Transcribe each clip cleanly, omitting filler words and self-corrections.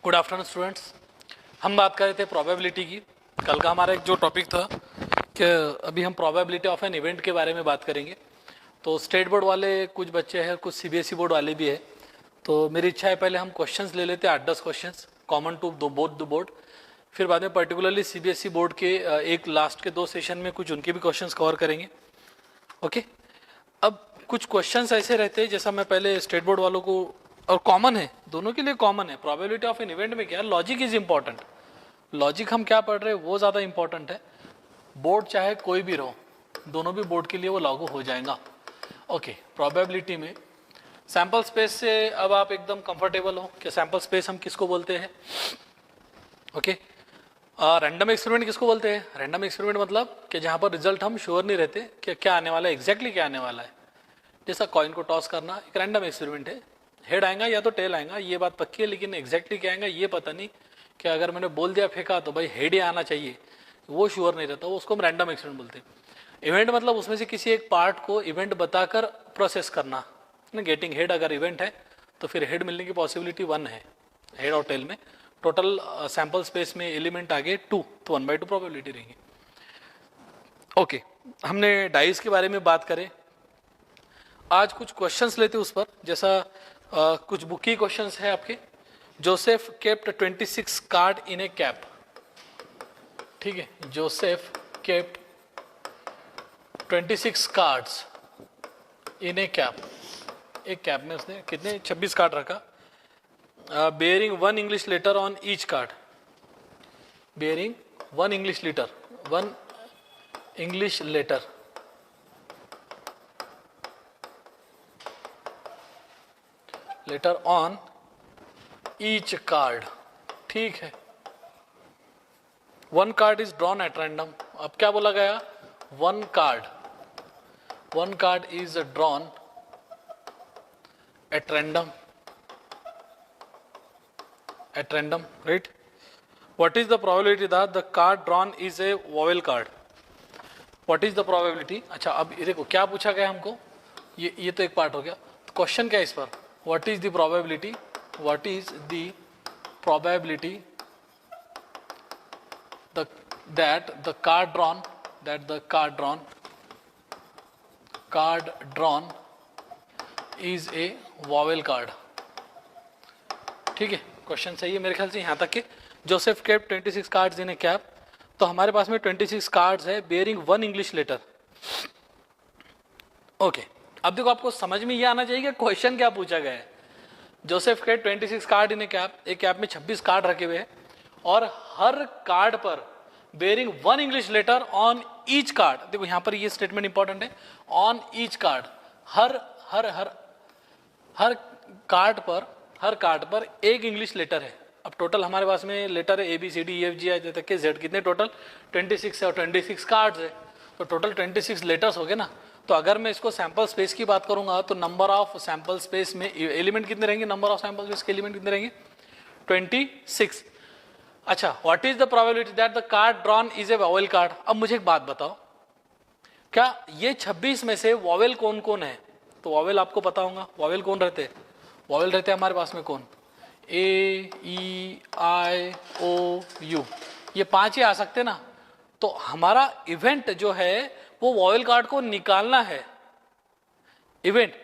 Good afternoon students. हम बात कर रहे थे प्रोबेबिलिटी की। कल का हमारा एक जो टॉपिक था कि अभी हम प्रोबेबिलिटी ऑफ एन इवेंट के बारे में बात करेंगे। तो स्टेट बोर्ड वाले कुछ बच्चे हैं, कुछ सीबीएसई बोर्ड वाले भी है। तो मेरी इच्छा है पहले हम क्वेश्चंस ले लेते हैं, 8-10 questions common to both the board. फिर बाद में पर्टिकुलरली सीबीएसई बोर्ड के एक लास्ट के 2 सेशन में कुछ उनके भी क्वेश्चंस कवर करेंगे। ओके, अब कुछ क्वेश्चंस ऐसे रहते हैं जैसा मैं पहले स्टेट बोर्ड वालों को, और कॉमन है दोनों के लिए, कॉमन है। प्रोबेबिलिटी ऑफ एन इवेंट में क्या, लॉजिक इज इंपॉर्टेंट। लॉजिक हम क्या पढ़ रहे हैं वो ज़्यादा इंपॉर्टेंट है। बोर्ड चाहे कोई भी रहो, दोनों भी बोर्ड के लिए वो लागू हो जाएगा। ओके, प्रोबेबिलिटी में सैंपल स्पेस से अब आप एकदम कंफर्टेबल हो कि सैंपल स्पेस हम किसको बोलते हैं। ओके, रैंडम एक्सपेरिमेंट किसको बोलते हैं। रैंडम एक्सपेरिमेंट मतलब कि जहाँ पर रिजल्ट हम श्योर नहीं रहते कि क्या आने वाला है, एग्जैक्टली क्या आने वाला है। जैसा कॉइन को टॉस करना एक रैंडम एक्सपेरिमेंट है। हेड आएगा या तो टेल आएगा, ये बात पक्की है, लेकिन एग्जैक्टली क्या आएगा ये पता नहीं। कि अगर मैंने बोल दिया फेंका तो भाई हेड ही आना चाहिए, वो श्योर नहीं रहता, वो उसको हम रैंडम एक्सपेरिमेंट बोलते हैं। इवेंट मतलब उसमें से किसी एक पार्ट को इवेंट बताकर प्रोसेस करना ना। गेटिंग हेड अगर इवेंट है तो फिर हेड मिलने की पॉसिबिलिटी 1 है, हेड और टेल में। टोटल सैंपल स्पेस में एलिमेंट आ गए 2, तो 1/2 प्रोबेबिलिटी रहेंगे। ओके, हमने डाइस के बारे में बात करें। आज कुछ क्वेश्चंस लेते उस पर, जैसा कुछ बुक की क्वेश्चंस है आपके। Joseph kept 26 card in a cap. ठीक है, Joseph kept 26 cards in a cap. एक कैप में उसने कितने 26 कार्ड रखा। Bearing 1 English letter on each card. बेयरिंग 1 English letter, 1 English letter. Letter on each card. ठीक है, 1 card is drawn at random. अब क्या बोला गया, 1 card is drawn at random, right. What is the probability that the card drawn is a vowel card. What is the probability. अच्छा, अब ये देखो क्या पूछा गया हमको, ये तो एक पार्ट हो गया। तो क्वेश्चन क्या है इस पर, what is the probability, what is the probability that the card drawn is a vowel card। ठीक है, क्वेश्चन सही है मेरे ख्याल से यहाँ तक के। Joseph kept 26 cards in a cap, तो हमारे पास में 26 कार्ड्स है बेयरिंग 1 इंग्लिश लेटर। ओके, अब देखो आपको समझ में ये आना चाहिए कि क्वेश्चन क्या पूछा गया है। जोसेफ के 26 कार्ड इन ए कैप, एक कैप में 26 कार्ड रखे हुए हैं और हर कार्ड पर bearing 1 English letter on each card. देखो यहाँ पर ये स्टेटमेंट इंपॉर्टेंट है, on each card. Her card पर एक इंग्लिश लेटर है। अब टोटल हमारे पास में लेटर है ABCDEFG तक के Z, कितने टोटल 26 है और 26 कार्ड्स है, तो टोटल 26 लेटर्स हो गए ना। तो अगर मैं इसको सैंपल स्पेस की बात करूंगा तो नंबर ऑफ सैंपल स्पेस में एलिमेंट कितने रहेंगे, नंबर ऑफ सैंपल स्पेस के एलिमेंट कितने रहेंगे 26। अच्छा, what is the probability that the card drawn is a vowel card. अब मुझे एक बात बताओ, क्या ये 26 में से वोवेल कौन कौन है। तो वोवेल आपको पता होगा, वोवेल कौन रहते हैं, वोवेल रहते हैं हमारे पास में कौन, A, E, I, O, U, ये 5 ही आ सकते ना। तो हमारा इवेंट जो है वो वोवेल कार्ड को निकालना है इवेंट,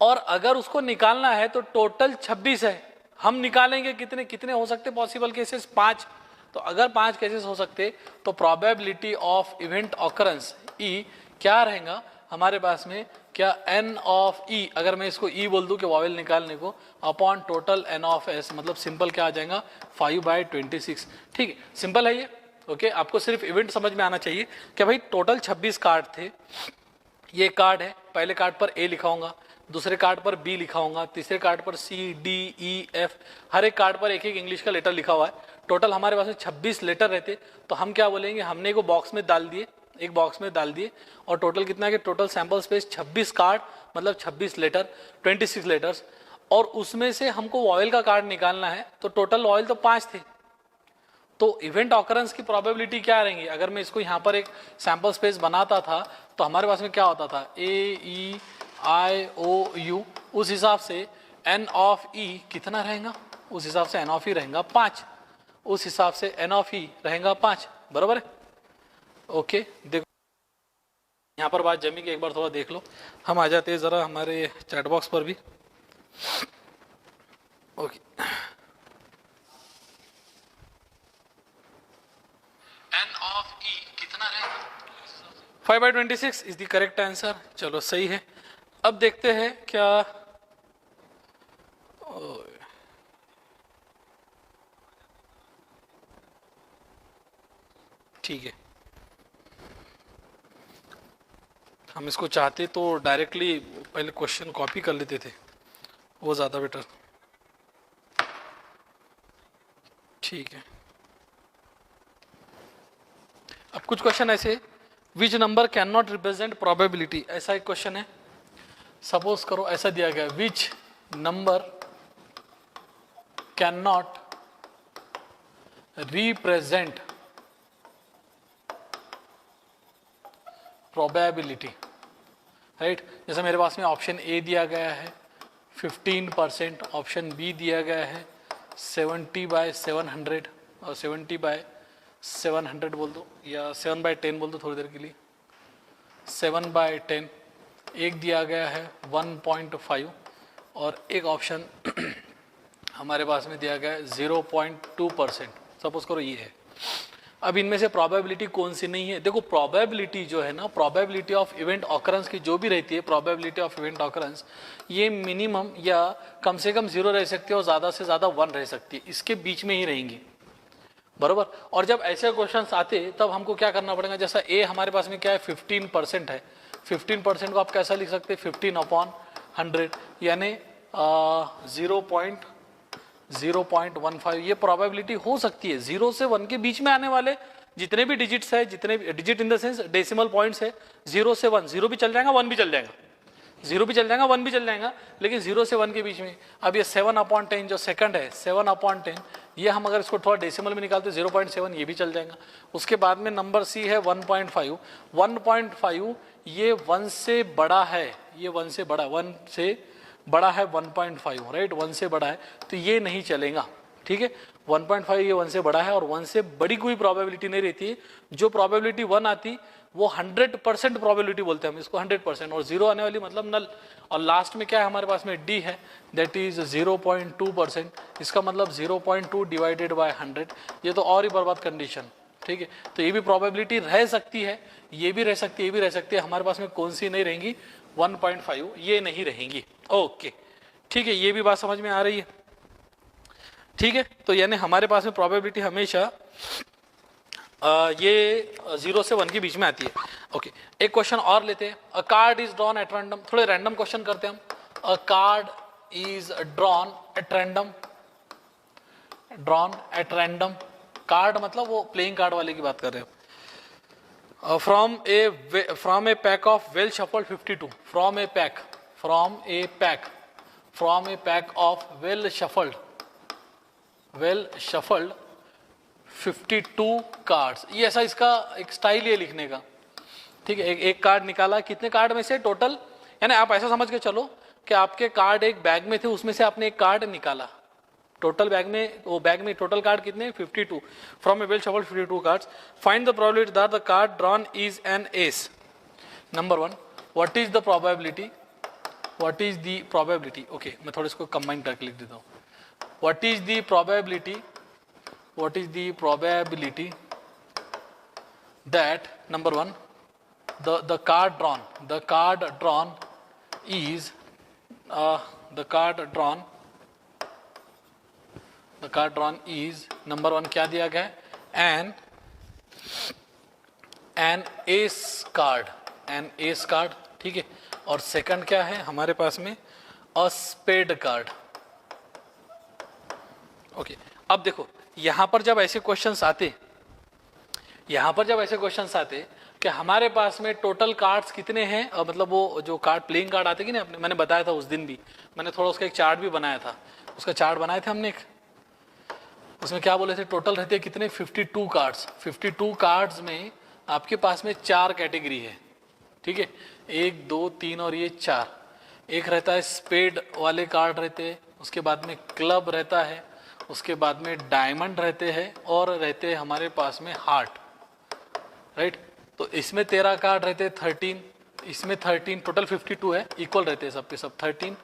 और अगर उसको निकालना है तो टोटल 26 है। हम निकालेंगे कितने कितने हो सकते पॉसिबल केसेस, 5। तो अगर 5 केसेस हो सकते तो probability of event occurrence E क्या रहेगा हमारे पास में, क्या N ऑफ E, अगर मैं इसको E बोल दूं कि वोवेल निकालने को, upon total N of S, मतलब सिंपल क्या आ जाएगा 5/26। ठीक है, सिंपल है ये। ओके, आपको सिर्फ इवेंट समझ में आना चाहिए कि भाई टोटल 26 कार्ड थे। ये कार्ड है, पहले कार्ड पर A लिखा होगा, दूसरे कार्ड पर B लिखा होगा, तीसरे कार्ड पर C, D, E, F, हर एक कार्ड पर एक एक इंग्लिश का लेटर लिखा हुआ है। टोटल हमारे पास में 26 लेटर रहते, तो हम क्या बोलेंगे, हमने को बॉक्स में डाल दिए, एक बॉक्स में डाल दिए, और टोटल कितना है कि टोटल सैंपल स्पेस 26 कार्ड मतलब 26 लेटर, 26 लेटर्स, और उसमें से हमको वोवेल का कार्ड निकालना है। तो टोटल वोवेल तो 5 थे, तो इवेंट ऑकरेंस की प्रोबेबिलिटी क्या रहेंगी। अगर मैं इसको यहाँ पर एक सैंपल स्पेस बनाता था तो हमारे पास में क्या होता था, AEIOU, उस हिसाब से N ऑफ E कितना रहेगा उस हिसाब से एन ऑफ ई रहेगा 5, उस हिसाब से एन ऑफ ई रहेगा 5, बराबर है। ओके, देखो यहाँ पर बात जमी की, एक बार थोड़ा देख लो। हम आ जाते हैं जरा हमारे चैट बॉक्स पर भी। ओके, एन ऑफ ई कितना रहेगा? 5/26 इज द करेक्ट आंसर। चलो सही है। अब देखते हैं क्या, ठीक है, हम इसको चाहते तो डायरेक्टली पहले क्वेश्चन कॉपी कर लेते थे, वो ज़्यादा बेटर। ठीक है, अब कुछ क्वेश्चन ऐसे, which number can not represent probability, ऐसा एक क्वेश्चन है। सपोज करो ऐसा दिया गया, which number can not represent probability, right. जैसे मेरे पास में ऑप्शन ए दिया गया है 15%, ऑप्शन बी दिया गया है 70/700 और 70/700 बोल दो, या 7/10 बोल दो थोड़ी देर के लिए, 7/10। एक दिया गया है 1.5 और एक ऑप्शन हमारे पास में दिया गया है 0.2%। सपोज करो ये है। अब इनमें से प्रोबेबिलिटी कौन सी नहीं है? देखो प्रोबेबिलिटी जो है ना, प्रोबेबिलिटी ऑफ इवेंट ऑकरेंस की जो भी रहती है, प्रोबेबिलिटी ऑफ इवेंट ऑकरेंस, ये मिनिमम या कम से कम 0 रह सकती है और ज़्यादा से ज़्यादा 1 रह सकती है, इसके बीच में ही रहेंगी, बराबर। और जब ऐसे क्वेश्चन आते तब हमको क्या करना पड़ेगा, जैसा ए हमारे पास में क्या है 15% है, 15% को आप कैसा लिख सकते हैं 15/100, यानी 0.15। ये प्रोबेबिलिटी हो सकती है 0 से 1 के बीच में आने वाले जितने भी डिजिट्स है, जितने भी digit in the sense decimal points है, 0 से 1, 0 भी चल जाएगा 1 भी चल जाएगा, 0 भी चल जाएगा 1 भी चल जाएगा, लेकिन 0 से 1 के बीच में। अब ये 7/10 जो सेकंड है, 7/10, ये हम अगर इसको थोड़ा डेसिमल में निकालते 0.7, ये भी चल जाएगा। उसके बाद में नंबर सी है 1.5, 1.5 ये 1 से बड़ा है, ये 1 से बड़ा, 1 से बड़ा है 1.5, राइट, 1 से बड़ा है, तो ये नहीं चलेगा, ठीक है। 1.5 ये 1 से बड़ा है और 1 से बड़ी कोई प्रोबेबिलिटी नहीं रहती है। जो प्रोबेबिलिटी 1 आती वो 100% प्रोबेबिलिटी बोलते हैं हम इसको, 100%, और 0 आने वाली मतलब नल। और लास्ट में क्या है हमारे पास में डी है, दैट इज 0.2%, इसका मतलब 0.2 डिवाइडेड बाय 100, ये तो और ही बर्बाद कंडीशन, ठीक है। तो ये भी प्रोबेबिलिटी रह सकती है, ये भी रह सकती है, ये भी रह सकती है। हमारे पास में कौन सी नहीं रहेंगी? 1.5 ये नहीं रहेंगी। ओके, ठीक है, ये भी बात समझ में आ रही है, ठीक है। तो यानी हमारे पास में प्रोबेबिलिटी हमेशा ये 0 से 1 के बीच में आती है। ओके, एक क्वेश्चन और लेते हैं। अ card is drawn at random, थोड़े रैंडम क्वेश्चन करते हैं हम। अ card is drawn at random, drawn at random, card मतलब वो प्लेइंग कार्ड वाले की बात कर रहे हैं। From A pack of well shuffled 52, from A pack of well shuffled 52 cards, ये ऐसा इसका एक स्टाइल है लिखने का, ठीक है। एक कार्ड निकाला, कितने कार्ड में से टोटल, यानी आप ऐसा समझ के चलो कि आपके कार्ड एक बैग में थे, उसमें से आपने एक कार्ड निकाला, टोटल बैग में, वो बैग में टोटल कार्ड कितने? 52। From A well shuffled 52 cards, find the probability that the card drawn is an S. Number 1, what is the probability, okay, मैं थोड़ा इसको कंबाइन करके लिख देता हूँ। What is the probability that, number 1, the card drawn is number 1 क्या दिया गया है? एन एस कार्ड, ठीक है। और सेकंड क्या है हमारे पास में? अ स्पेड कार्ड। ओके, अब देखो यहां पर जब ऐसे क्वेश्चंस आते कि हमारे पास में टोटल कार्ड्स कितने हैं, मतलब वो जो कार्ड प्लेइंग कार्ड आते कि ना, अपने मैंने बताया था उस दिन भी, मैंने थोड़ा उसका एक चार्ट भी बनाया था, उसका चार्ट बनाए थे हमने एक, उसमें क्या बोले थे, टोटल रहते हैं कितने? 52 कार्ड्स। 52 कार्ड्स में आपके पास में 4 कैटेगरी है, ठीक है, 1 2 3 और ये 4। एक रहता है स्पेड वाले कार्ड रहते हैं, उसके बाद में क्लब रहता है, उसके बाद में डायमंड रहते हैं और रहते हैं हमारे पास में हार्ट, राइट। तो इसमें 13 कार्ड रहते हैं, 13, इसमें 13, टोटल 52 है, इक्वल रहते हैं सबके सब 13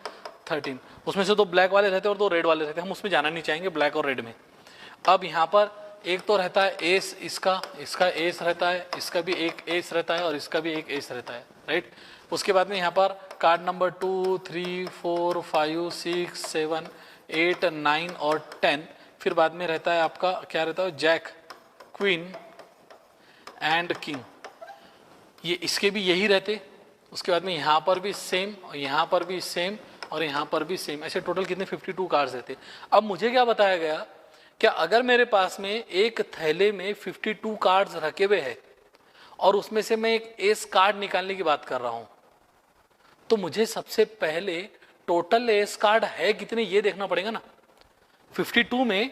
13। उसमें से 2 ब्लैक वाले रहते हैं और 2 रेड वाले रहते हैं, हम उसमें जाना नहीं चाहेंगे ब्लैक और रेड में। अब यहाँ पर एक तो रहता है एस, इसका एस रहता है, इसका भी एक एस रहता है और इसका भी एक एस रहता है, राइट। उसके बाद में यहाँ पर कार्ड नंबर 2 3 4 5 6 7 8 9 और 10, फिर बाद में रहता है आपका क्या रहता है, जैक, क्वीन एंड किंग, ये इसके भी यही रहते। उसके बाद में यहाँ पर भी सेम और यहाँ पर भी सेम और यहाँ पर भी सेम, ऐसे टोटल कितने 52 कार्ड्स रहते। अब मुझे क्या बताया गया, क्या अगर मेरे पास में एक थैले में 52 कार्ड्स रखे हुए हैं और उसमें से मैं एक एस कार्ड निकालने की बात कर रहा हूं, तो मुझे सबसे पहले टोटल एस कार्ड है कितने ये देखना पड़ेगा ना। 52 में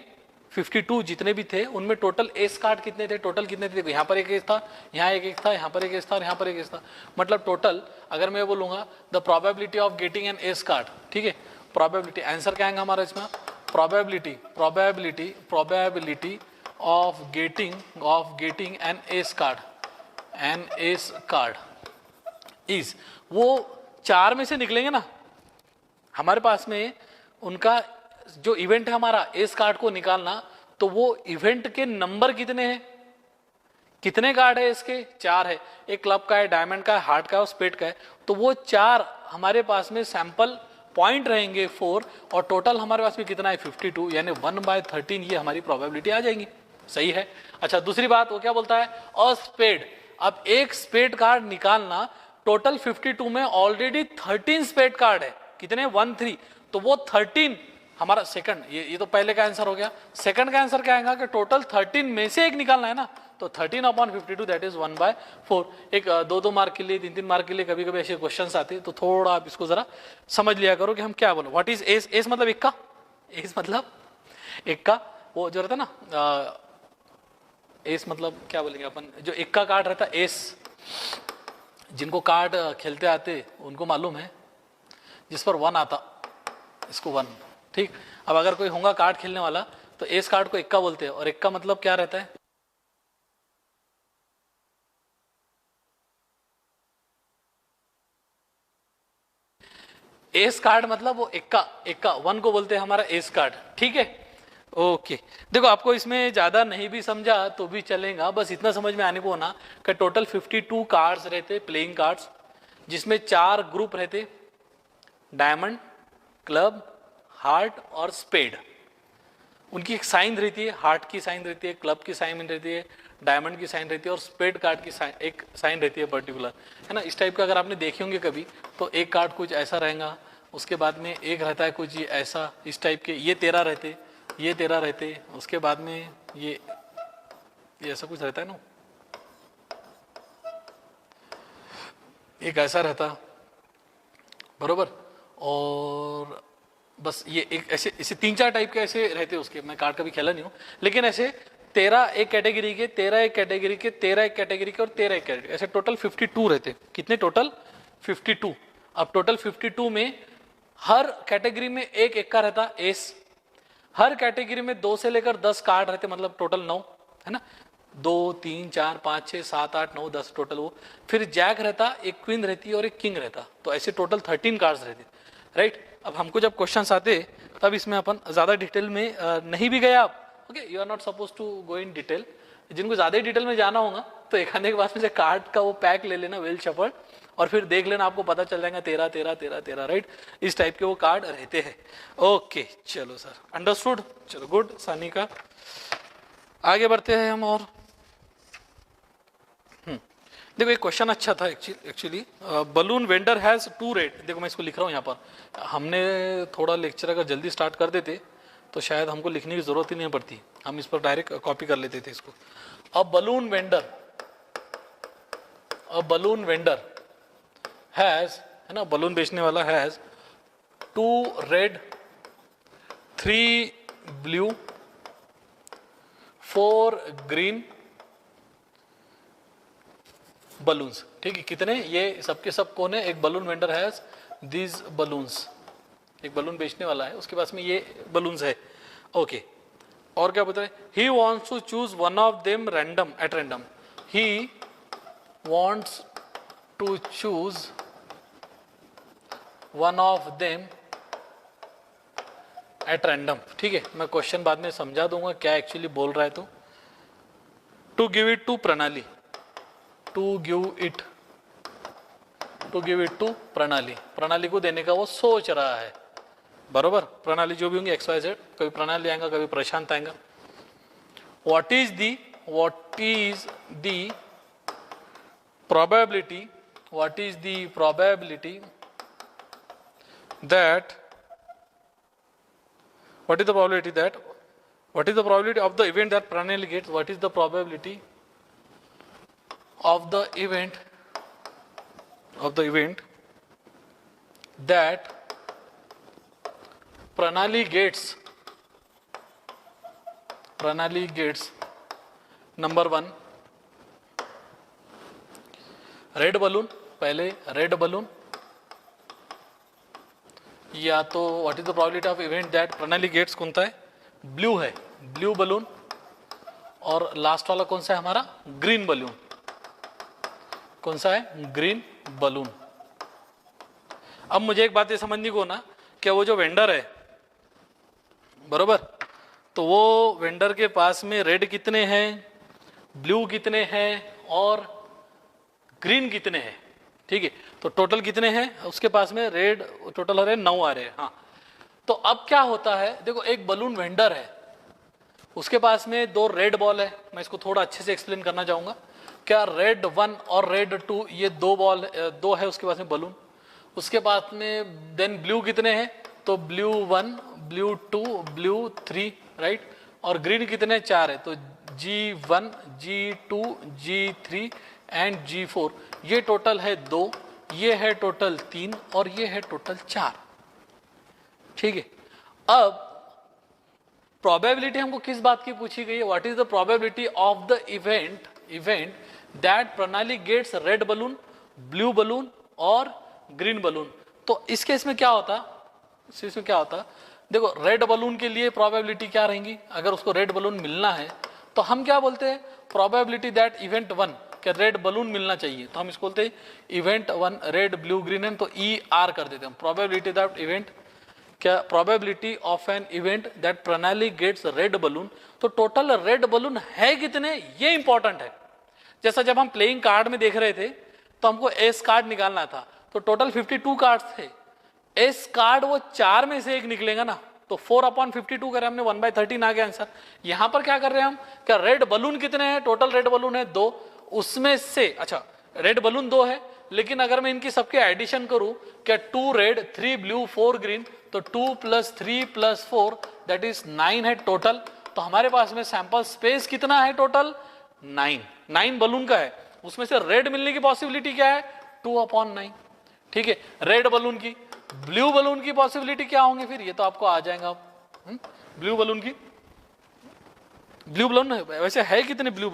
52 जितने भी थे उनमें टोटल एस कार्ड कितने थे, टोटल कितने थे। देखो यहाँ पर एक एस था, यहाँ एक एस था, यहाँ पर एक एस था और यहाँ पर एक एस था, मतलब टोटल अगर मैं बोलूंगा the probability of getting an S card, ठीक है, प्रोबेबिलिटी, आंसर क्या आएगा हमारा इसमें, probability of getting an S card is, वो 4 में से निकलेंगे ना हमारे पास में, उनका जो इवेंट है हमारा एस कार्ड को निकालना, तो वो इवेंट के नंबर कितने हैं, कितने कार्ड है इसके, 4 है, एक क्लब का है, डायमंड का है, हार्ट का है और स्पेड का है, तो वो 4 हमारे पास में सैंपल पॉइंट रहेंगे 4 और टोटल हमारे पास में कितना है 52, यानी 1/13 ये हमारी प्रोबेबिलिटी आ जाएंगी, सही है। अच्छा दूसरी बात वो क्या बोलता है, अ स्पेड, अब एक स्पेड कार्ड निकालना, टोटल 52 में ऑलरेडी 13 स्पेड कार्ड है, कितने 13, तो वो 13 हमारा सेकंड, ये तो पहले का आंसर हो गया। सेकंड का आंसर क्या आएगा कि टोटल 13 में से एक निकालना है ना, तो 13/52 दैट इज 1/4। एक 2-2 मार्क के लिए 3-3 मार्क के लिए कभी कभी ऐसे क्वेश्चंस आते हैं, तो थोड़ा आप इसको जरा समझ लिया करो कि हम क्या बोलो। व्हाट इज एस, एस मतलब इक्का, एस मतलब इक्का, वो जो रहता है ना एस मतलब क्या बोलेंगे अपन, जो इक्का कार्ड रहता है एस, जिनको कार्ड खेलते आते उनको मालूम है, जिस पर 1 आता इसको 1, ठीक। अब अगर कोई होगा कार्ड खेलने वाला तो एस कार्ड को इक्का बोलते हैं, और इक्का मतलब क्या रहता है, एस कार्ड मतलब वो इक्का, 1 को बोलते हैं हमारा एस कार्ड, ठीक है। ओके देखो आपको इसमें ज्यादा नहीं भी समझा तो भी चलेगा, बस इतना समझ में आने को होना कि टोटल 52 कार्ड्स रहते प्लेइंग कार्ड्स, जिसमें 4 ग्रुप रहते, डायमंड, क्लब, हार्ट और स्पेड। उनकी एक साइन रहती है, हार्ट की साइन रहती है, क्लब की साइन रहती है, डायमंड की साइन रहती है और स्पेड कार्ड की एक साइन रहती है पर्टिकुलर, है ना। इस टाइप का अगर आपने देखे होंगे कभी, तो एक कार्ड कुछ ऐसा रहेगा, उसके बाद में एक रहता है कुछ ये ऐसा, इस टाइप के, ये 13 रहते, ये 13 रहते, उसके बाद में ये ऐसा कुछ रहता है ना, एक ऐसा रहता, बरोबर, और बस ये एक ऐसे 3-4 टाइप के ऐसे रहते उसके, मैं कार्ड कभी खेला नहीं हूँ, लेकिन ऐसे 13 एक कैटेगरी के, 13 एक कैटेगरी के, 13 एक कैटेगरी के और 13 एक कैटेगरी, ऐसे टोटल 52 रहते। कितने टोटल 52। अब टोटल 52 में हर कैटेगरी में एक इक्का रहता एस, हर कैटेगरी में 2 से लेकर 10 कार्ड रहते, मतलब टोटल 9, है ना, 2 3 4 5 6 7 8 9 10 टोटल वो। फिर जैक रहता, एक क्वीन रहती और एक किंग रहता, तो ऐसे टोटल 13 कार्ड्स रहते, राइट। अब हमको जब क्वेश्चंस आते तब इसमें अपन ज्यादा डिटेल में नहीं भी गए आप, okay, you are not suppose to go in detail. जिनको ज्यादा डिटेल में जाना होगा तो एक आने के बाद में से कार्ड का वो पैक ले लेना वेल शफल्ड, और फिर देख लेना, आपको पता चल जाएगा 13 13 13 13, राइट। इस टाइप के वो कार्ड रहते हैं। ओके चलो सर, अंडरस्टूड, चलो गुड सानिका, आगे बढ़ते हैं हम। और देखो एक क्वेश्चन अच्छा था actually, balloon vendor has 2 rate, देखो मैं इसको लिख रहा हूँ यहाँ पर, हमने थोड़ा लेक्चर अगर जल्दी स्टार्ट कर देते तो शायद हमको लिखने की जरूरत ही नहीं पड़ती, हम इस पर डायरेक्ट कॉपी कर लेते थे इसको। अब बलून वेंडर हैज, है ना, बलून बेचने वाला has 2 red 3 blue 4 green balloons, ठीक है। कितने, ये सबके सब कौन है, एक balloon vendor has these balloons, एक बलून बेचने वाला है उसके पास में ये बलून्स है, ओके। और क्या बताए, he wants to choose one of them random at random, he wants to choose one of them at random. ठीक है, मैं क्वेश्चन बाद में समझा दूंगा क्या एक्चुअली बोल रहा है। तो टू गिव इट टू प्रणाली, टू गिव इट टू प्रणाली, प्रणाली को देने का वो सोच रहा है, बरोबर। प्रणाली जो भी होंगे एक्स वाई जेड, कभी प्रणाली आएगा कभी प्रशांत आएगा। What is the probability, what is the probability that what is the probability of the event that Pranali gets, what is the probability of the event that Pranali gets number 1 red balloon, पहले red balloon, या तो what is the probability of event that Pranali gets, कौन सा है, blue है, blue balloon, और last वाला कौन सा है हमारा, ग्रीन बलून, कौन सा है, ग्रीन बलून। अब मुझे एक बात ये समझनी को ना, क्या वो जो वेंडर है, बरोबर, तो वो वेंडर के पास में रेड कितने हैं, ब्लू कितने हैं और ग्रीन कितने हैं। ठीक है, तो टोटल कितने हैं उसके पास में, रेड टोटल आ रहे हैं 9 आ रहे हैं। हाँ, तो अब क्या होता है, देखो एक बलून वेंडर है, उसके पास में 2 रेड बॉल है। मैं इसको थोड़ा अच्छे से एक्सप्लेन करना चाहूंगा। क्या रेड 1 और रेड 2, ये 2 है उसके पास में बलून। उसके पास में देन ब्लू कितने हैं, तो ब्लू 1, ब्लू 2, ब्लू 3, राइट, और ग्रीन कितने, 4 है, तो G1, G2, G3 and G4, ये टोटल है 2, ये है टोटल 3 और ये है टोटल 4। ठीक है, अब प्रोबेबिलिटी हमको किस बात की पूछी गई है, what is the probability of the event that Pranali gets red balloon, blue balloon और ग्रीन बलून। तो इस केस में क्या होता, देखो रेड बलून के लिए प्रोबेबिलिटी क्या रहेंगी, अगर उसको रेड बलून मिलना है तो हम क्या बोलते हैं, प्रोबेबिलिटी दैट इवेंट 1, क्या रेड बलून मिलना चाहिए, तो हम इसको बोलते हैं इवेंट 1 रेड ब्लू ग्रीन है, तो ER कर देते हैं। प्रोबेबिलिटी दैट इवेंट, क्या probability of an event that Pranali gets red balloon, तो टोटल रेड बलून है कितने, ये इंपॉर्टेंट है। जैसा जब हम प्लेइंग कार्ड में देख रहे थे तो हमको एस कार्ड निकालना था, तो टोटल 52 कार्ड थे, एस कार्ड वो 4 में से एक निकलेगा ना, तो 4/52 करें हमने, 1/13 आ गया आंसर। यहां पर क्या कर रहे हैं हम, क्या रेड बलून कितने हैं, टोटल रेड बलून है 2, उसमें से अच्छा रेड बलून 2 है, लेकिन अगर मैं इनकी सबके एडिशन करूं, क्या 2 रेड 3 ब्लू 4 ग्रीन, तो 2 + 3 + 4 दैट इज 9 है टोटल। तो हमारे पास में सैंपल स्पेस कितना है टोटल, 9 बलून का है, उसमें से रेड मिलने की पॉसिबिलिटी क्या है, 2/9। ठीक है, रेड बलून की, ब्लू बलून की पॉसिबिलिटी क्या होंगे फिर, ये तो आपको आ जाएगा। ब्लू बलून की, ब्लू बलून वैसे है कितने, ब्लू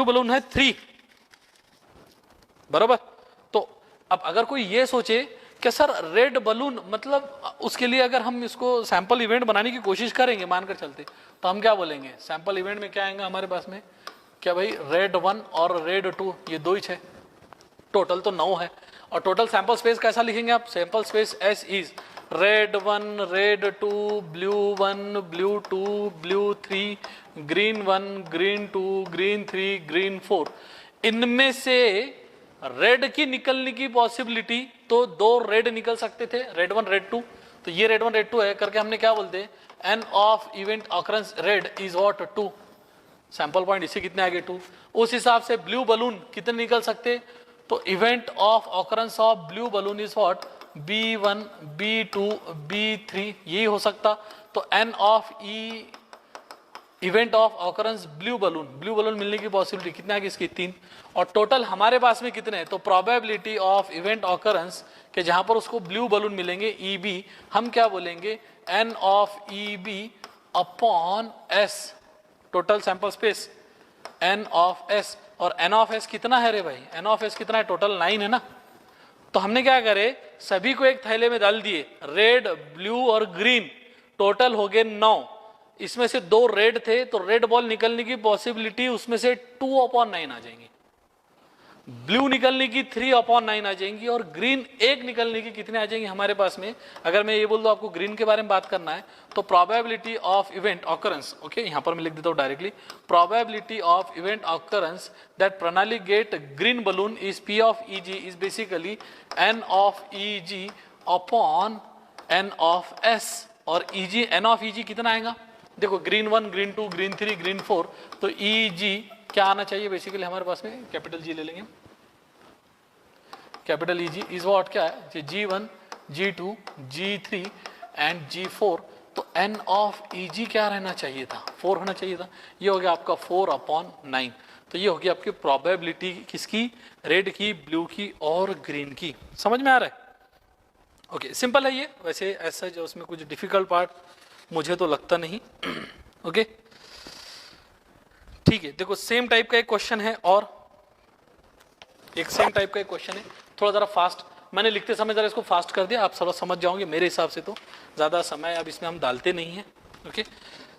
बलून है 3, बराबर। तो अब अगर कोई ये सोचे कि सर रेड बलून मतलब, उसके लिए अगर हम इसको सैंपल इवेंट बनाने की कोशिश करेंगे, मानकर चलते, तो हम क्या बोलेंगे, सैंपल इवेंट में क्या आएगा हमारे पास में, क्या भाई रेड 1 और रेड 2 ये 2 ही है, टोटल तो 9 है। और टोटल सैंपल स्पेस कैसा लिखेंगे आप, sample space S is red 1 red 2 blue 1 blue 2 blue 3 green 1 green 2 green 3 green 4। इनमें से रेड की निकलने की पॉसिबिलिटी, तो 2 रेड निकल सकते थे, रेड 1 रेड 2, तो ये रेड 1 रेड 2 है करके हमने क्या बोलते हैं, n of event occurrence red is what 2, sample point इसे कितने आगे 2। उस हिसाब से ब्लू बलून कितने निकल सकते, तो event of occurrence of blue balloon is what B1 B2 B3, यही हो सकता। तो n of event of occurrence blue balloon मिलने की पॉसिबिलिटी कितने आगे इसकी 3, और टोटल हमारे पास में कितने हैं, तो प्रोबेबिलिटी ऑफ इवेंट ऑकरेंस के जहां पर उसको ब्लू बलून मिलेंगे EB, हम क्या बोलेंगे N of EB upon S, total sample space N of S, और N ऑफ S कितना है रे भाई, N ऑफ S कितना है, टोटल 9 है ना। तो हमने क्या करे, सभी को एक थैले में डाल दिए, रेड ब्लू और ग्रीन, टोटल हो गए 9, इसमें से 2 रेड थे, तो रेड बॉल निकलने की पॉसिबिलिटी उसमें से 2/9 आ जाएंगी, ब्लू निकलने की 3/9 आ जाएंगी, और ग्रीन 1 निकलने की कितने आ जाएंगे हमारे पास में। अगर मैं ये बोल दूं आपको ग्रीन के बारे में बात करना है, तो probability of event occurrence, okay यहां पर मैं लिख देता हूं directly, probability of event occurrence that Pranali get green balloon is P of EG is basically N of EG upon N of S, और EG N ऑफ EG कितना आएगा, देखो ग्रीन 1, ग्रीन 2, ग्रीन 3, ग्रीन 4, तो EG क्या आना चाहिए basically हमारे पास में, कैपिटल G ले लेंगे, कैपिटल EG इज व्हाट, क्या है G1, G2, G3 and G4, तो N ऑफ EG क्या रहना चाहिए था, 4 होना चाहिए था, ये हो गया आपका 4/9, तो ये होगी आपकी प्रोबेबिलिटी किसकी, रेड की, ब्लू की और ग्रीन की। समझ में आ रहा है? ओके सिंपल है ये, वैसे ऐसा जो उसमें कुछ डिफिकल्ट पार्ट मुझे तो लगता नहीं। ओके ठीक है, देखो सेम टाइप का एक क्वेश्चन है, और एक सेम टाइप का एक क्वेश्चन है, थोड़ा जरा फास्ट, मैंने लिखते समय जरा इसको फास्ट कर दिया, आप थोड़ा समझ जाओगे मेरे हिसाब से, तो ज्यादा समय अब इसमें हम डालते नहीं है। ओके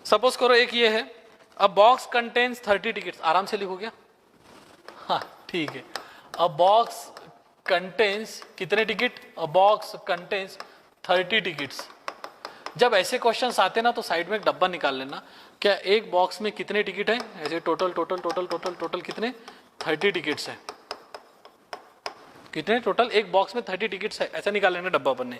सपोज करो एक ये है, अ बॉक्स कंटेन्स 30 टिकट्स, आराम से लिखो क्या, हाँ ठीक है, अ बॉक्स कंटेन्स कितने टिकट, अ बॉक्स कंटेन्स 30 टिकट्स। जब ऐसे क्वेश्चंस आते ना तो साइड में एक डब्बा निकाल लेना, क्या एक बॉक्स में कितने टिकट है, ऐसे total total total total total कितने 30 टिकट्स है, कितने टोटल एक बॉक्स में 30 टिकट्स है, ऐसा निकाल लेना डब्बा पर ने।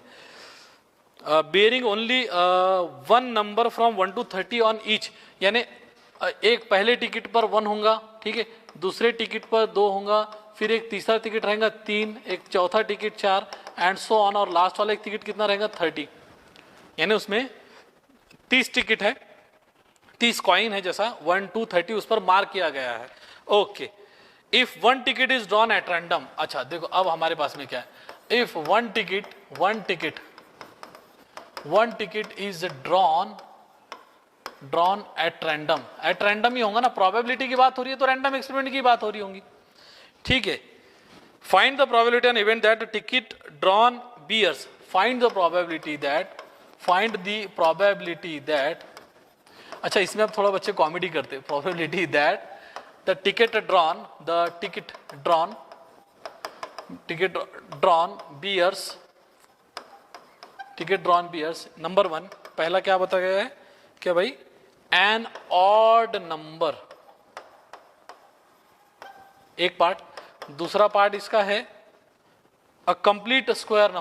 Bearing only 1 number from 1 to 30 on each, यानी एक पहले टिकट पर 1 होगा, ठीक है, दूसरे टिकट पर 2 होगा, फिर एक तीसरा टिकट रहेगा 3, एक चौथा टिकट 4 एंड सो ऑन, और लास्ट वाला एक टिकट कितना रहेगा 30, यानी उसमें 30 टिकट है, 30 कॉइन है, जैसा 1 to 30 उस पर मार्क किया गया है। Okay if 1 ticket is drawn at random, अच्छा देखो अब हमारे पास में क्या है, if 1 ticket is drawn at random ही होगा ना, प्रोबेबिलिटी की बात हो रही है तो रैंडम एक्सपेरिमेंट की बात हो रही होंगी, ठीक है। Find the probability on event that ticket drawn bears, find the probability that, अच्छा इसमें अब थोड़ा बच्चे कॉमेडी करते हैं, probability that the ticket drawn bears, number 1 पहला क्या बताया गया है, क्या भाई एन ऑड नंबर, एक पार्ट, दूसरा पार्ट इसका है अ कंप्लीट स्क्वायर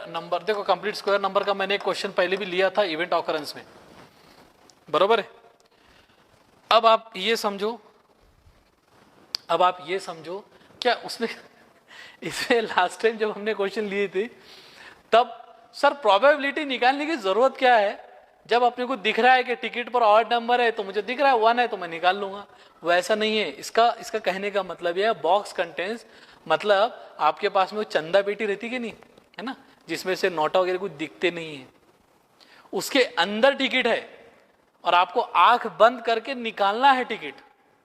नंबर, देखो कंप्लीट स्क्वायर नंबर का मैंने एक क्वेश्चन पहले भी लिया था इवेंट ऑकरेंस में, बरोबर है। अब आप ये समझो क्या उसमें इसमें लास्ट टाइम जब हमने क्वेश्चन लिए थे तब सर प्रोबेबिलिटी निकालने की जरूरत क्या है, जब अपने को दिख रहा है कि टिकट पर ऑड नंबर है तो मुझे दिख रहा है 1 है तो मैं निकाल लूंगा, वैसा नहीं है। इसका कहने का मतलब यह है बॉक्स कंटेंट्स, मतलब आपके पास में वो चंदा पेटी रहती कि नहीं है ना, जिसमें से नोटा वगैरह कुछ दिखते नहीं है, उसके अंदर टिकट है और आपको आंख बंद करके निकालना है टिकट,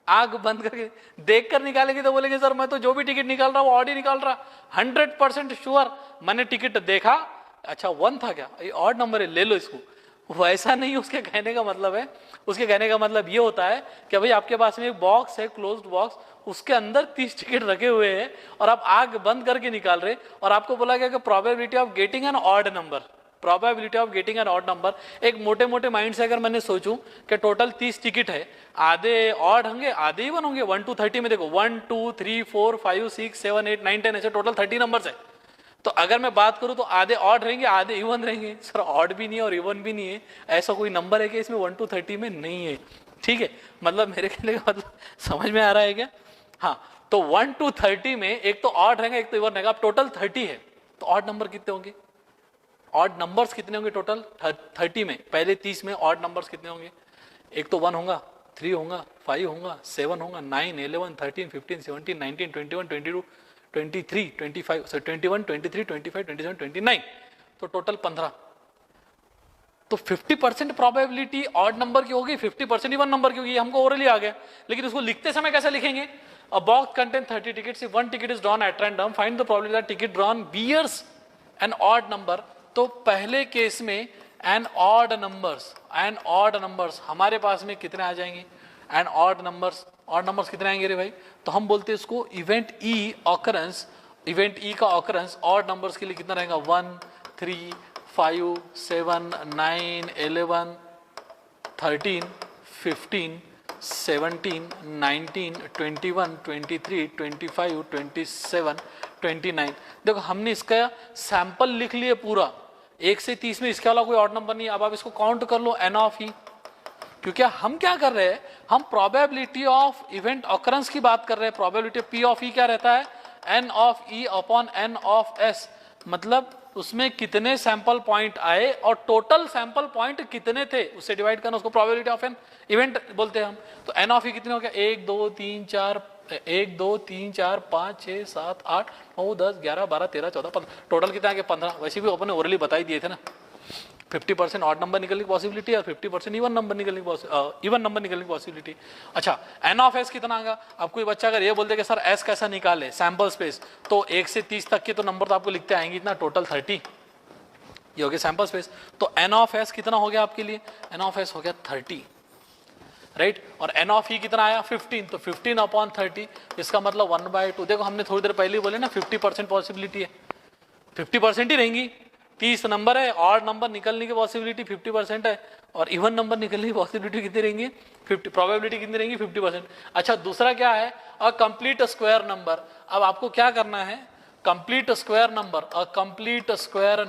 आंख बंद करके देख कर निकालेंगे तो बोलेंगे सर मैं तो जो भी टिकट निकाल रहा हूँ ऑड ही निकाल रहा, 100% श्योर मैंने टिकट देखा, अच्छा 1 था क्या, ये ऑड नंबर है ले लो इसको, वैसा नहीं। उसके कहने का मतलब है, उसके कहने का मतलब ये होता है कि भाई आपके पास में एक बॉक्स है, क्लोज्ड बॉक्स, उसके अंदर 30 टिकट रखे हुए हैं और आप आंख बंद करके निकाल रहे, और आपको बोला गया कि probability of getting an odd number, एक मोटे मोटे माइंड से अगर मैंने सोचूं कि टोटल 30 टिकट है, आधे ऑड होंगे आधे इवन होंगे, 1 to 30 में देखो 1 2 3 4 5 6 7 8 9 10 ऐसे टोटल 30 नंबर्स है, तो अगर मैं बात करूं तो आधे ऑड रहेंगे आधे इवन रहेंगे। सर ऑड भी नहीं है और इवन भी नहीं है, ऐसा कोई नंबर है कि इसमें 1 to 30 में नहीं है, ठीक है, मतलब मेरे कहने का मतलब समझ में आ रहा है क्या। हाँ तो 1 to 30 में एक तो ऑड रहेगा एक तो इवन रहेगा, अब टोटल 30 है तो ऑड नंबर कितने होंगे, ऑड नंबर्स कितने होंगे टोटल 30 में, पहले 30 में ऑड नंबर्स कितने होंगे, एक तो 1 होगा, 3 होगा, 5 होगा, 7 होगा, 9 11 13 15 17 19 21 22 23 25 21 23 25 27 29, तो टोटल 15, तो 50% प्रोबेबिलिटी ऑड नंबर की होगी, 50% इवन नंबर की होगी, हमको ओरली आ गया, लेकिन उसको लिखते समय कैसे लिखेंगे, a box contain 30 tickets, if 1 ticket is drawn at random find the probability that ticket drawn bears an odd number, तो तो पहले केस में एन ऑड नंबर्स हमारे पास में कितने आ जाएंगे? एन ऑड नंबर्स कितने आएंगे रे भाई? तो हम बोलते हैं इसको इवेंट ई का ऑकरेंस ऑड नंबर्स के लिए कितना रहेगा? 1, 3, 5, 7, 9, 11, 13, 15, 17, 19, 21, 23, 25, 27, 29। देखो हमने इसका सैंपल लिख लिए पूरा 1 से 30 में, इसके अलावा कोई ऑड नंबर नहीं है। अब आप इसको काउंट कर लो एन ऑफ ई, क्योंकि हम क्या कर रहे हैं, हम प्रोबेबिलिटी ऑफ इवेंट ऑकरेंस की बात कर रहे हैं। प्रोबेबिलिटी पी ऑफ ई क्या रहता है? N of E upon n of S, मतलब उसमें कितने सैंपल पॉइंट आए और टोटल सैंपल पॉइंट कितने थे उससे डिवाइड करना, उसको प्रोबेबिलिटी ऑफ एन इवेंट बोलते हैं हम। तो एन ऑफ ई कितने हो गया? 1 2 3 4 1 2 3 4 5 6 7 8 9 10 11 12 13 14 15, टोटल कितना आ गया? 15। वैसे भी अपने ओरली बता ही दिए थे ना, 50% ऑड नंबर निकलने की पॉसिबिलिटी और 50% इवन नंबर निकलने की पॉसिबिलिटी। अच्छा, एन ऑफ एस कितना आएगा? अब कोई बच्चा अगर ये बोलते कि सर एस कैसा निकाले सैंपल स्पेस, तो 1 से 30 तक के तो नंबर तो आपको लिखते आएंगे इतना, टोटल 30, ये हो गया सैंपल स्पेस। तो एन ऑफ एस कितना हो गया आपके लिए? एन ऑफ एस हो गया 30, राइट। और एन ऑफ ई कितना आया? 15, तो 15 अपॉन 30, इसका मतलब 1/2। देखो हमने थोड़ी देर पहले ही बोले ना 50% पॉसिबिलिटी है, 50% ही रहेंगी। 30 नंबर है, ऑड नंबर निकलने की पॉसिबिलिटी 50% है, और इवन नंबर निकलने की पॉसिबिलिटी कितनी रहेंगी? 50, प्रोबेबिलिटी कितनी रहेंगी? 50%। अच्छा, दूसरा क्या है? A complete square number. अब आपको क्या करना है? Complete square number, a complete square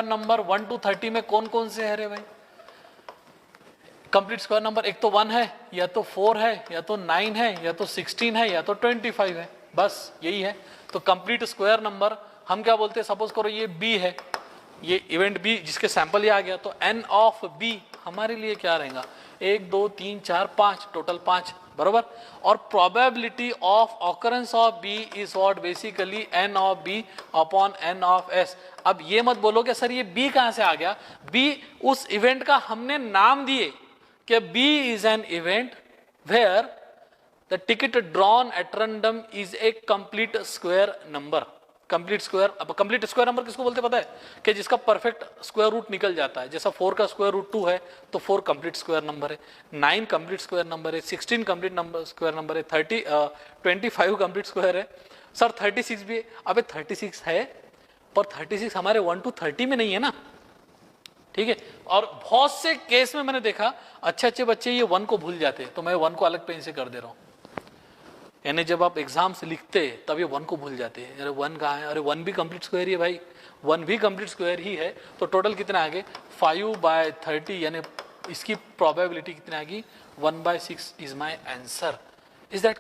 number 1 to 30 में कौन कौन से है रे भाई? कंप्लीट स्क्वायर नंबर एक तो 1 है, या तो 4 है, या तो 9 है, या तो 16 है, या तो 25 है, बस यही है। तो कंप्लीट स्क्वायर नंबर हम क्या बोलते हैं? सपोज करो ये बी है, ये इवेंट बी जिसके सैंपल ये आ गया, तो एन ऑफ बी हमारे लिए क्या रहेगा? 1 2 3 4 5, टोटल 5, बरोबर। और probability of occurrence of B is what? Basically n of B upon n of S. अब ये मत बोलो कि सर ये बी कहां से आ गया? बी उस इवेंट का हमने नाम दिए कि B is an event where the ticket drawn at random is a complete square number। Complete square, अब कंप्लीट स्क्वायर नंबर किसको बोलते पता है? कि जिसका परफेक्ट स्क्वायर रूट निकल जाता है। जैसा 4 का स्क्वायर रूट 2 है तो 4 कंप्लीट स्क्वायर नंबर है, 9 कंप्लीट स्क्वायर नंबर है, 16 कंप्लीट नंबर स्क्वायर नंबर है, 25 कंप्लीट स्क्वायर है। सर 36 भी है। अबे 36 है, पर 36 हमारे 1 to 30 में नहीं है ना, ठीक है। और बहुत से केस में मैंने देखा अच्छे बच्चे ये 1 को भूल जाते, तो मैं 1 को अलग पेन से कर दे रहा हूं। यानी जब आप एग्जाम से लिखते तब ये 1 को भूल जाते हैं, अरे 1 कहाँ है? अरे 1 भी कंप्लीट स्क्वायर ही है भाई, 1 भी कंप्लीट स्क्वायर ही है। तो टोटल कितना आ गए? 5/30, यानी इसकी प्रोबेबिलिटी कितनी आ गई? 1/6 is my answer. Is that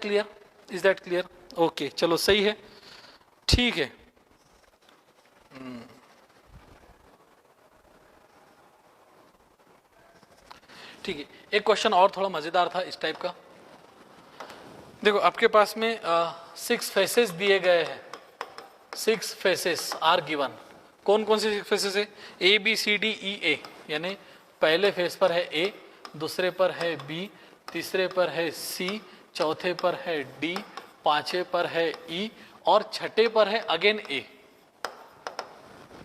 clear? Okay, चलो सही है, ठीक है। ठीक है, एक क्वेश्चन और थोड़ा मजेदार था इस टाइप का। देखो आपके पास में 6 फेसेस दिए गए हैं, 6 फेसेस आर गिवन। कौन कौन से 6 फेसेस है? A B C D E A, यानी पहले फेस पर है A, दूसरे पर है B, तीसरे पर है C, चौथे पर है D, पांचवे पर है E, और छठे पर है अगेन A,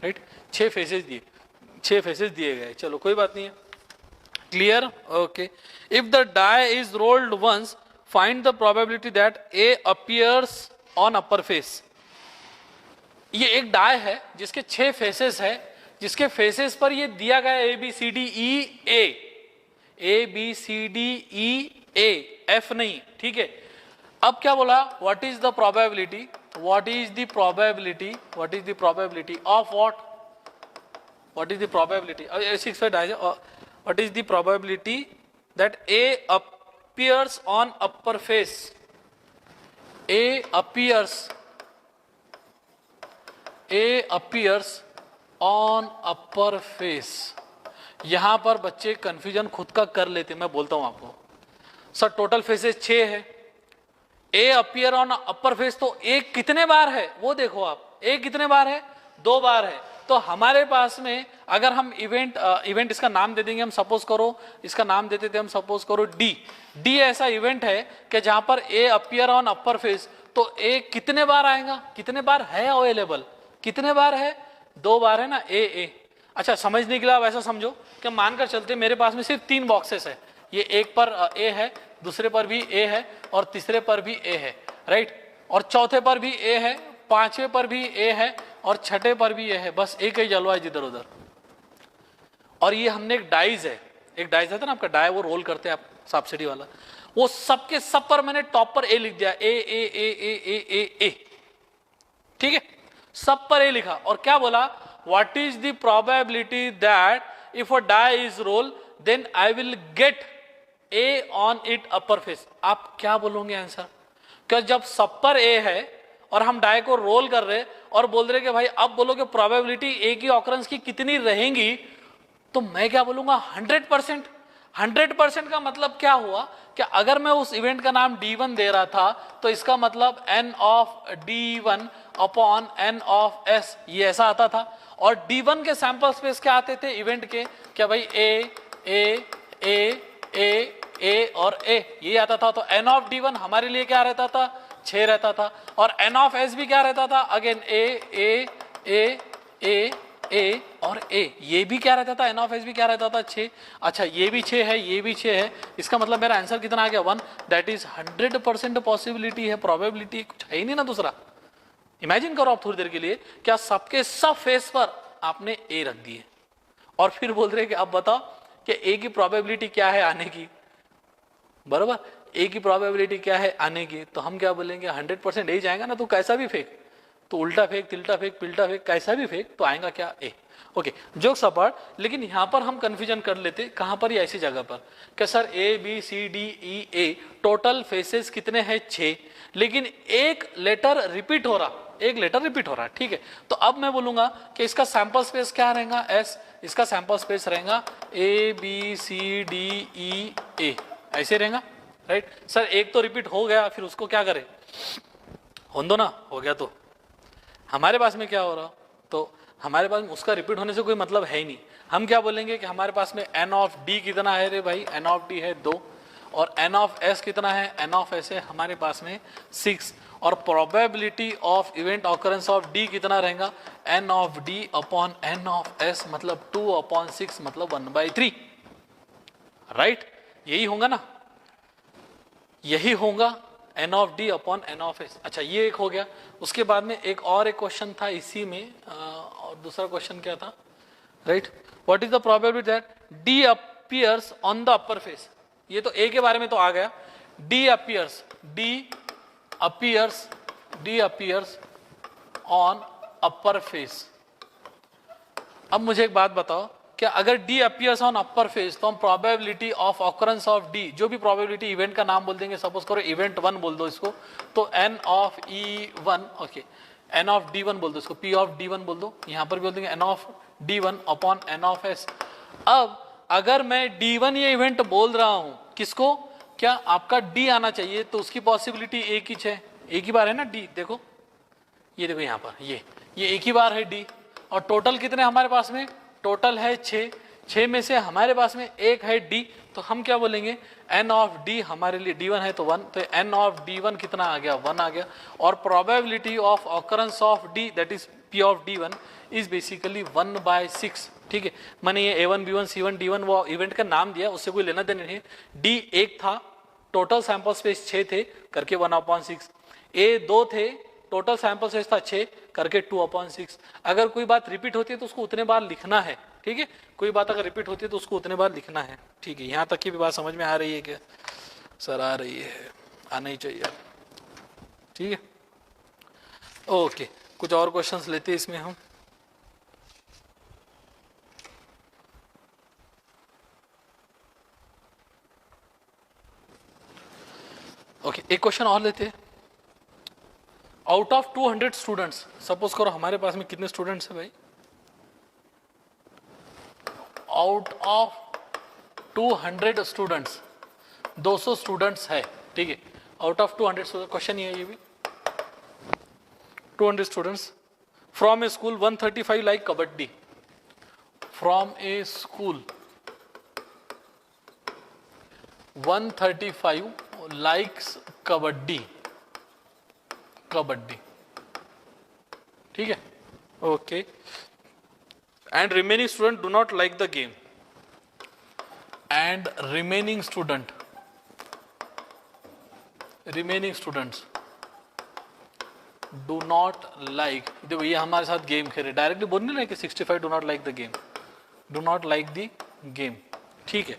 राइट। 6 फेसेस दिए गए। चलो कोई बात नहीं है, clear? Okay. If the die is rolled once, find the probability that A appears on upper face. ये एक डाई है जिसके 6 फेसेस है, जिसके फेसेस पर ये दिया गया A B C D E A, F नहीं, ठीक है। अब क्या बोला? What is the probability of what? What is the probability? 6 पे डाई है। What is the probability that A appears on upper face? A appears on upper face। यहां पर बच्चे कंफ्यूजन खुद का कर लेते, मैं बोलता हूं आपको। सर टोटल फेसेस 6 है, A appear on upper face, तो A कितने बार है वो देखो आप। A कितने बार है? 2 बार है। तो हमारे पास में अगर हम इवेंट इसका नाम दे देंगे, हम सपोज करो इसका नाम देते थे, हम सपोज करो डी ऐसा इवेंट है कि जहां पर ए अपीयर ऑन अपर फेस, तो ए कितने बार आएगा? कितने बार है अवेलेबल? कितने बार है? 2 बार है ना ए ए। अच्छा समझने के लिए आप ऐसा समझो कि मानकर चलते मेरे पास में सिर्फ 3 बॉक्सेस है, ये एक पर ए है, दूसरे पर भी ए है और तीसरे पर भी ए है, राइट, और चौथे पर भी ए है, पांचवें पर भी ए है और छठे पर भी ए है, बस एक ही जलवा है जिधर उधर। और ये हमने एक डाइज है, एक डाइज है ना आपका डाय, वो रोल करते हैं आप सब्सिडी वाला, वो सबके सब पर मैंने टॉप पर ए लिख दिया, ए ए ए ए ए ए ए, ठीक है, सब पर ए लिखा और क्या बोला, what is the probability that if a die is roll then I will get A on it upper face. आप क्या बोलोगे आंसर, क्या जब सब पर ए है और हम डाई को रोल कर रहे और बोल रहे कि भाई अब बोलो कि प्रोबेबिलिटी ए की ऑकरेंस की कितनी रहेंगी, तो मैं क्या बोलूंगा 100%। 100% का मतलब क्या हुआ कि अगर मैं उस इवेंट का नाम D1 दे रहा था तो इसका मतलब n of D1 upon n of S, ये ऐसा आता था। और D1 के सैंपल स्पेस क्या आते थे इवेंट के, क्या भाई A A A A A और A, ये आता था। तो n ऑफ D1 हमारे लिए क्या रहता था, 6 रहता था, और n ऑफ S भी क्या रहता था, again A A A A A और A, ये भी क्या रहता था, n ऑफ S भी क्या रहता था, 6। अच्छा ये भी 6 है, ये भी 6 है, इसका मतलब मेरा आंसर कितना आ गया, 1। दैट इज 100% पॉसिबिलिटी है, प्रोबेबिलिटी कुछ है ही नहीं ना दूसरा। इमेजिन करो आप थोड़ी देर के लिए, क्या सबके सब फेस पर आपने A रख दिए और फिर बोल रहे कि अब बताओ कि A की प्रोबेबिलिटी क्या है आने की, बराबर, A की प्रोबेबिलिटी क्या है आने की, तो हम क्या बोलेंगे 100% A जाएगा ना, तो कैसा भी फेंक, तो उल्टा फेंक, तिल्टा फेंक, पिल्टा फेंक, कैसा भी फेंक, तो आएगा क्या, ए। ओके, जोक्स अपार्ट, लेकिन यहां पर हम कंफ्यूजन कर लेते, कहां पर, ये ऐसी जगह पर, क्या sir A B C D E A total faces कितने हैं, 6, लेकिन एक लेटर रिपीट हो रहा, एक लेटर रिपीट हो रहा है, ठीक है। तो अब मैं बोलूंगा कि इसका सैंपल स्पेस क्या रहेगा, एस, इसका सैंपल स्पेस रहेगा ए बी सी डी ई ए, ऐसे रहेगा, राइट। सर एक तो रिपीट हो गया, फिर उसको क्या करें, होने दो ना, हो गया तो हमारे पास में क्या हो रहा, तो हमारे पास उसका रिपीट होने से कोई मतलब है ही नहीं। हम क्या बोलेंगे कि हमारे पास में n ऑफ d कितना है रे भाई, n ऑफ d है 2, और n ऑफ s कितना है, n ऑफ s है हमारे पास में 6, और probability of event occurrence of d कितना रहेगा, n of d upon n of s, मतलब 2/6, मतलब 1/3, राइट, यही होगा ना, यही होगा n of d upon n of s। अच्छा ये एक हो गया, उसके बाद में एक और एक क्वेश्चन था इसी में, और दूसरा क्वेश्चन क्या था, right, what is the probability that d appears on the upper face, ये तो a के बारे में तो आ गया, d appears on upper face. अब मुझे एक बात बताओ, क्या अगर D appears on upper face तो हम probability of occurrence of D, जो भी प्रोबेबिलिटी इवेंट का नाम बोल देंगे, सपोज करो इवेंट 1 बोल दो इसको, तो n of E1, okay, n of D1 बोल दो इसको, P ऑफ D1 बोल दो, यहां पर भी बोल देंगे n of D1 upon n of S। अब अगर मैं D1 ये इवेंट बोल रहा हूं, किसको, क्या आपका D आना चाहिए, तो उसकी पॉसिबिलिटी एक ही है, एक ही बार है ना D, देखो ये देखो यहां पर ये एक ही बार है D, और टोटल कितने हमारे पास में, टोटल है 6 में से हमारे पास में एक है D, तो हम क्या बोलेंगे n ऑफ D हमारे लिए D1 है तो 1, तो n ऑफ D1 कितना आ गया, 1 आ गया, और probability of occurrence of D that is P of D1 is basically 1/6, ठीक है। मैंने ये A1 B1 C1 D1 वो इवेंट का नाम दिया, उससे कोई लेना देना नहीं। D 1 था, टोटल सैंपल स्पेस 6 थे करके 1/6, A 2 थे, टोटल सैंपल साइज था 6 करके 2/6। अगर कोई बात रिपीट होती है तो उसको उतने बार लिखना है, ठीक है, कोई बात अगर रिपीट होती है तो उसको उतने बार लिखना है, ठीक है। यहाँ तक की भी बात समझ में आ रही है क्या, सर आ रही है, आना ही चाहिए, ठीक है। ओके, कुछ और क्वेश्चंस लेते हैं इसमें हम। ओके, एक क्वेश्चन और लेते हैं। आउट ऑफ 200 स्टूडेंट्स, सपोज करो हमारे पास में कितने स्टूडेंट्स है भाई, आउट ऑफ 200 स्टूडेंट्स, 200 स्टूडेंट्स है, ठीक है, आउट ऑफ 200 स्टूडेंट्स, क्वेश्चन ये भी 200 students from A school 135 like kabaddi, from A school 135 likes kabaddi, ठीक है, okay. and remaining student do not like the game, and remaining students do not like, देखो ये हमारे साथ गेम खेले, डायरेक्टली बोल नहीं रहे कि 65 do not like the game, do not like the game, ठीक है।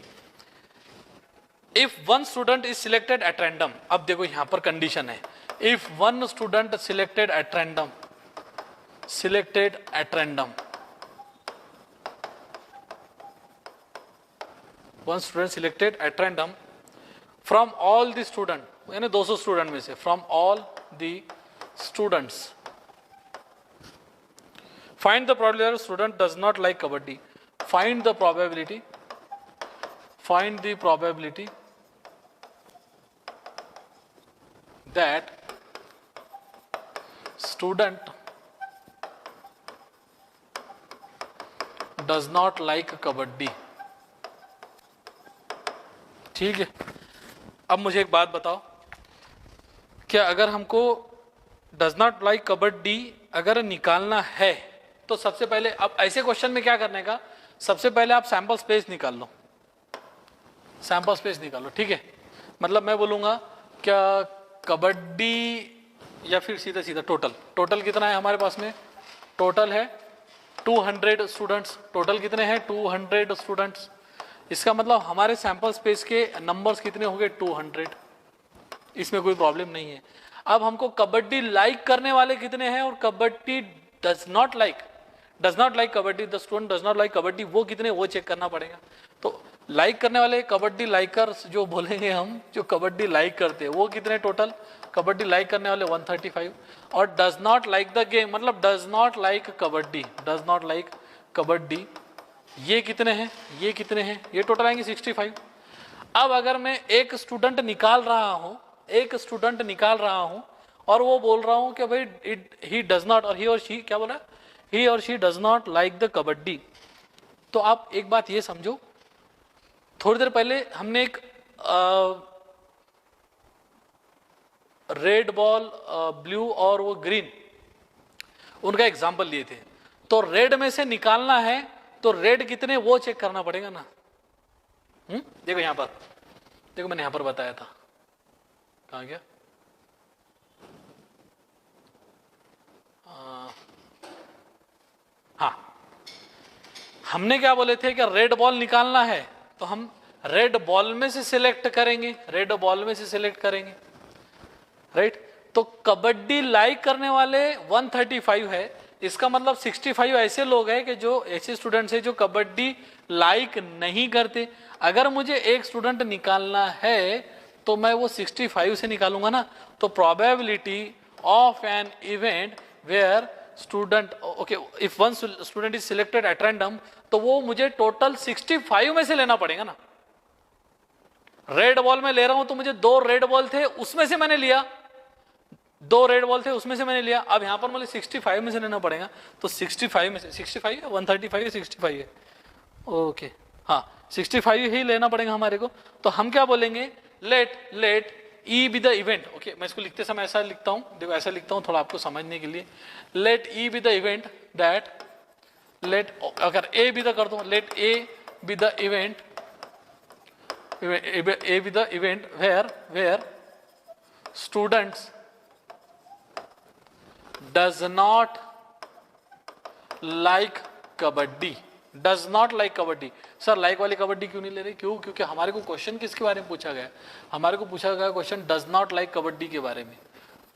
If one student is selected at random, अब देखो यहां पर कंडीशन है, if one student selected at random one student selected at random from all the student, यानी 200 student में से, from all the students, find the probability that student does not like kabaddi, find the probability that student does not like kabaddi, ठीक है। अब मुझे एक बात बताओ, क्या अगर हमको डज नॉट लाइक कबड्डी अगर निकालना है तो सबसे पहले, अब ऐसे क्वेश्चन में क्या करने का, सबसे पहले आप सैंपल स्पेस निकाल लो, ठीक है। मतलब मैं बोलूंगा क्या कबड्डी, या फिर सीधा सीधा टोटल कितना है हमारे पास में, टोटल है 200 स्टूडेंट्स, टोटल कितने हैं 200 स्टूडेंट्स, इसका मतलब हमारे सैंपल स्पेस के नंबर्स कितने हो गए 200, इसमें कोई प्रॉब्लम नहीं है। अब हमको कबड्डी लाइक करने वाले कितने हैं और kabaddi does not like kabaddi, the student does not like kabaddi, वो कितने, वो चेक करना पड़ेगा। तो लाइक करने वाले कबड्डी लाइकर्स जो बोलेंगे हम, जो कबड्डी लाइक करते हैं वो कितने टोटल, कबड्डी लाइक करने वाले 135, और does not like the game मतलब डज नॉट लाइक कबड्डी, ये कितने हैं, ये टोटल आएंगे 65। अब अगर मैं एक स्टूडेंट निकाल रहा हूं और वो बोल रहा हूं कि भाई ही डज नॉट, और ही और शी क्या बोला, ही और she does not like the kabaddi, तो आप एक बात ये समझो, थोड़ी देर पहले हमने एक रेड बॉल, ब्लू और वो ग्रीन, उनका एग्जाम्पल लिए थे, तो रेड में से निकालना है तो रेड कितने वो चेक करना पड़ेगा ना। देखो यहां पर, देखो मैंने यहां पर बताया था, कहां गया, हाँ, हमने क्या बोले थे कि रेड बॉल निकालना है तो हम रेड बॉल में से सिलेक्ट करेंगे, राइट। तो कबड्डी लाइक करने वाले 135 है, इसका मतलब 65 ऐसे लोग हैं कि जो ऐसे स्टूडेंट्स हैं जो कबड्डी लाइक नहीं करते। अगर मुझे एक स्टूडेंट निकालना है तो मैं वो 65 से निकालूंगा ना, तो probability of an event where student, okay, if one student is selected at random, तो वो मुझे टोटल 65 में से लेना पड़ेगा ना। रेड बॉल में ले रहा हूं तो मुझे 2 रेड बॉल थे उसमें से मैंने लिया, अब यहां पर मुझे 65 में से लेना पड़ेगा, तो 65 में से 65 है, 135 है, 65 है, ओके, हाँ 65 ही लेना पड़ेगा हमारे को। तो हम क्या बोलेंगे, let E be the event, okay, मैं इसको लिखते समय ऐसा लिखता हूं, देखो ऐसा लिखता हूं थोड़ा आपको समझने के लिए, let E be the event that, let, अगर ए बी द कर दो, let A be the event where students does not like kabaddi, sir like वाली कबड्डी क्यों नहीं ले रहे, क्योंकि हमारे को क्वेश्चन किसके बारे में पूछा गया, हमारे को पूछा गया question does not like kabaddi के बारे में।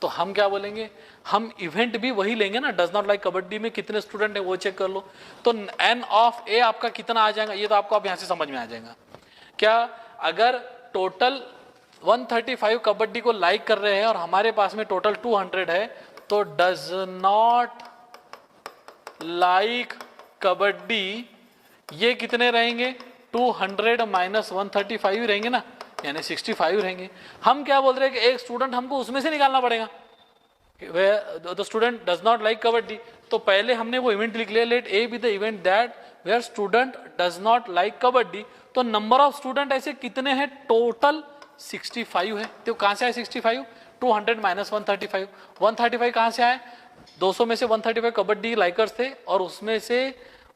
तो हम क्या बोलेंगे, हम इवेंट भी वही लेंगे ना, डज नॉट लाइक कबड्डी में कितने स्टूडेंट है वो चेक कर लो, तो एन ऑफ ए आपका कितना आ जाएगा, ये तो आपको अब यहां से समझ में आ जाएगा। क्या अगर टोटल 135 कबड्डी को लाइक कर रहे हैं और हमारे पास में टोटल 200 है, तो डज नॉट लाइक कबड्डी, ये कितने रहेंगे 200 माइनस 135 रहेंगे ना, यानी 65 रहेंगे। हम क्या बोल रहे हैं कि एक स्टूडेंट हमको उसमें से निकालना पड़ेगा, the student does not like kabaddi, तो पहले हमने वो इवेंट लिख लिया, let A be the event that where student does not like kabaddi, तो नंबर ऑफ स्टूडेंट ऐसे कितने हैं, टोटल 65 है। तो कहां से आए 65, 200 माइनस 135, 135 कहां से आए, 200 में से 135 कबड्डी लाइकर्स थे और उसमें से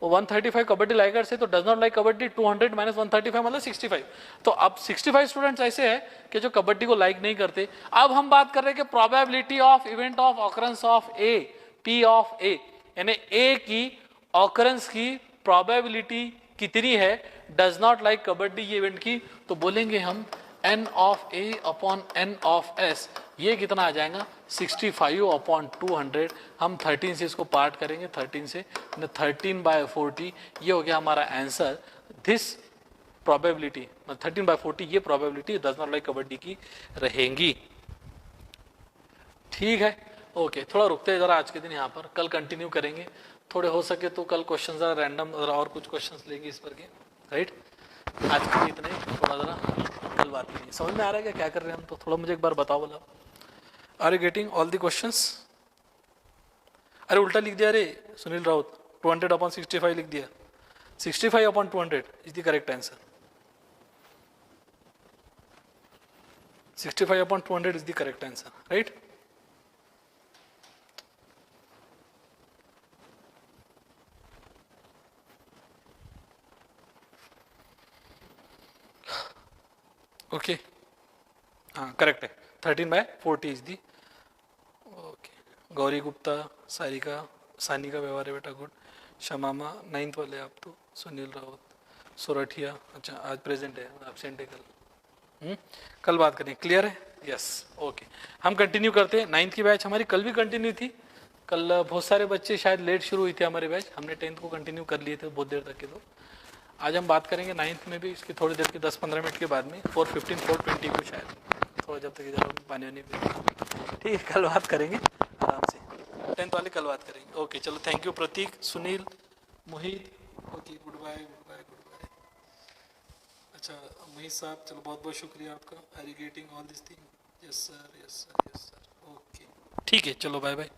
वो 135 कबड्डी लाइकर्स है, तो does not like kabaddi 200 minus 135 मतलब 65। तो अब 65 स्टूडेंट्स ऐसे हैं कि जो कबड्डी को लाइक नहीं करते। अब हम बात कर रहे हैं कि probability of event of occurrence of A, P of A, यानी ए की ऑकरेंस की प्रोबेबिलिटी कितनी है डज नॉट लाइक कबड्डी ये इवेंट की, तो बोलेंगे हम n of a upon n of s, ये कितना आ जाएगा 65 अपॉन 200। हम 13 से इसको पार्ट करेंगे, 13 से 13/40, ये हो गया हमारा आंसर। दिस प्रोबेबिलिटी 13/40 ये probability does not like kabaddi की रहेंगी। ठीक है, ओके, थोड़ा रुकते हैं जरा आज के दिन यहाँ पर, कल कंटिन्यू करेंगे। थोड़े हो सके तो कल क्वेश्चन जरा रैंडम और कुछ क्वेश्चंस लेंगे इस पर के, राइट। आज के लिए इतना ही, थोड़ा जरा कल बात करेंगे। समझ में आ रहा है क्या कर रहे हैं हम? तो थोड़ा मुझे एक बार बताओ बोला, are you getting all the questions? अरे उल्टा लिख दिया रे सुनील राउत, 200 अपॉन 65 लिख दिया। 65 upon 200 is the correct answer. 65 upon 200 is the correct answer, right. Okay, हाँ करेक्ट है, 13/40 is the. Okay, Gauri Gupta, Sarika, Sanika व्यवहार है बेटा, गुड। शमामा 9th वाले आप तो, सुनील रावत, सोरठिया, अच्छा आज प्रेजेंट है, एब्सेंट है कल। कल बात करें, क्लियर है? Yes, okay. हम कंटिन्यू करते हैं। 9th की बैच हमारी कल भी कंटिन्यू थी। कल बहुत सारे बच्चे शायद लेट शुरू हुई थी हमारी बैच, हमने 10th को कंटिन्यू कर लिए थे बहुत देर तक के। तो आज हम बात करेंगे 9th में भी, इसकी थोड़ी देर के 10-15 मिनट के बाद में 4:15 4:20 को शायद, थोड़ा जब तक इधर पानी वानी पीते। ठीक है, कल बात करेंगे आराम से, 10th वाले कल बात करेंगे। ओके चलो, thank you Pratik, Sunil, Mohit, okay good bye good bye good bye. अच्छा मोहित साहब, चलो बहुत बहुत शुक्रिया आपका, are you getting all this thing? Yes sir, yes sir, yes sir, okay ठीक है, चलो बाय बाय।